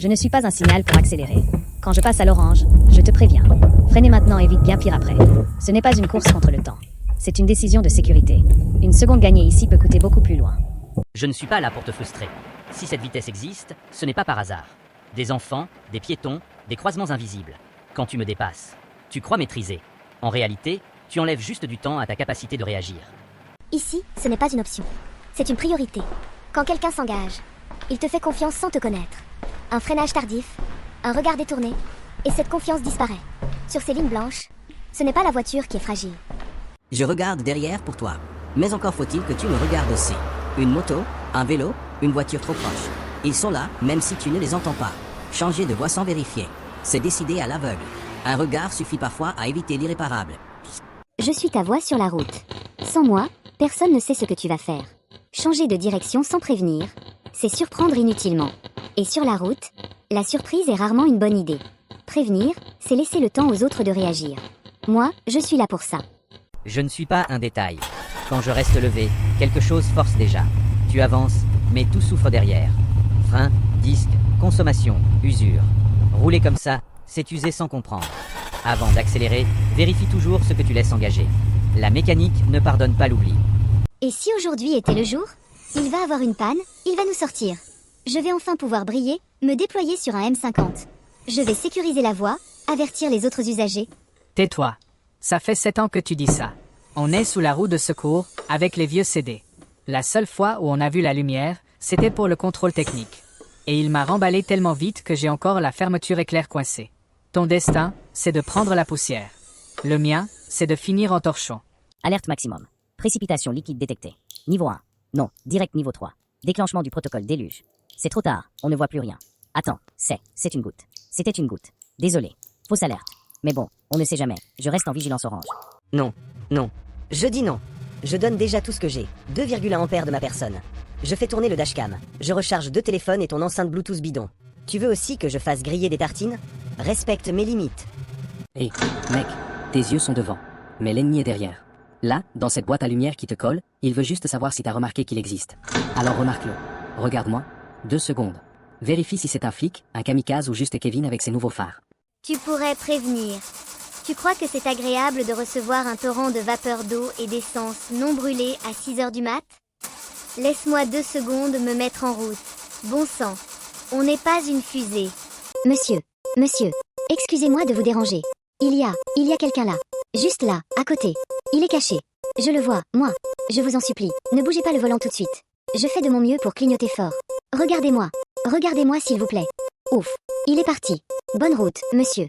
Je ne suis pas un signal pour accélérer. Quand je passe à l'orange, je te préviens. Freinez maintenant et vite bien pire après. Ce n'est pas une course contre le temps. C'est une décision de sécurité. Une seconde gagnée ici peut coûter beaucoup plus loin. Je ne suis pas là pour te frustrer. Si cette vitesse existe, ce n'est pas par hasard. Des enfants, des piétons, des croisements invisibles. Quand tu me dépasses, tu crois maîtriser. En réalité, tu enlèves juste du temps à ta capacité de réagir. Ici, ce n'est pas une option. C'est une priorité. Quand quelqu'un s'engage, il te fait confiance sans te connaître. Un freinage tardif, un regard détourné, et cette confiance disparaît. Sur ces lignes blanches, ce n'est pas la voiture qui est fragile. Je regarde derrière pour toi. Mais encore faut-il que tu me regardes aussi. Une moto, un vélo, une voiture trop proche. Ils sont là, même si tu ne les entends pas. Changer de voie sans vérifier. C'est décider à l'aveugle. Un regard suffit parfois à éviter l'irréparable. Je suis ta voix sur la route. Sans moi, personne ne sait ce que tu vas faire. Changer de direction sans prévenir, c'est surprendre inutilement. Et sur la route, la surprise est rarement une bonne idée. Prévenir, c'est laisser le temps aux autres de réagir. Moi, je suis là pour ça. Je ne suis pas un détail. Quand je reste levé, quelque chose force déjà. Tu avances, mais tout souffre derrière. Frein, disque, consommation, usure. Rouler comme ça, c'est user sans comprendre. Avant d'accélérer, vérifie toujours ce que tu laisses engager. La mécanique ne pardonne pas l'oubli. Et si aujourd'hui était le jour? Il va avoir une panne, il va nous sortir. Je vais enfin pouvoir briller, me déployer sur un M50. Je vais sécuriser la voie, avertir les autres usagers. Tais-toi. Ça fait 7 ans que tu dis ça. On est sous la roue de secours, avec les vieux CD. La seule fois où on a vu la lumière, c'était pour le contrôle technique. Et il m'a remballé tellement vite que j'ai encore la fermeture éclair coincée. Ton destin, c'est de prendre la poussière. Le mien, c'est de finir en torchon. Alerte maximum. Précipitation liquide détectée. Niveau 1. Non, direct niveau 3. Déclenchement du protocole déluge. C'est trop tard, on ne voit plus rien. Attends, c'est une goutte. C'était une goutte. Désolé. Fausse alerte. Mais bon, on ne sait jamais. Je reste en vigilance orange. Non, non. Je dis non. Je donne déjà tout ce que j'ai. 2,1 ampères de ma personne. Je fais tourner le dashcam. Je recharge 2 téléphones et ton enceinte Bluetooth bidon. Tu veux aussi que je fasse griller des tartines? Respecte mes limites. Hé, mec, tes yeux sont devant. Mais l'ennemi est derrière. Là, dans cette boîte à lumière qui te colle, il veut juste savoir si t'as remarqué qu'il existe. Alors remarque-le. Regarde-moi. 2 secondes. Vérifie si c'est un flic, un kamikaze ou juste Kevin avec ses nouveaux phares. Tu pourrais prévenir. Tu crois que c'est agréable de recevoir un torrent de vapeur d'eau et d'essence non brûlée à 6h du mat? Laisse-moi 2 secondes me mettre en route. Bon sang, on n'est pas une fusée. Monsieur, excusez-moi de vous déranger. Il y a quelqu'un là. Juste là, à côté. Il est caché. Je le vois, moi. Je vous en supplie, ne bougez pas le volant tout de suite. Je fais de mon mieux pour clignoter fort. Regardez-moi s'il vous plaît. Ouf, il est parti. Bonne route, monsieur.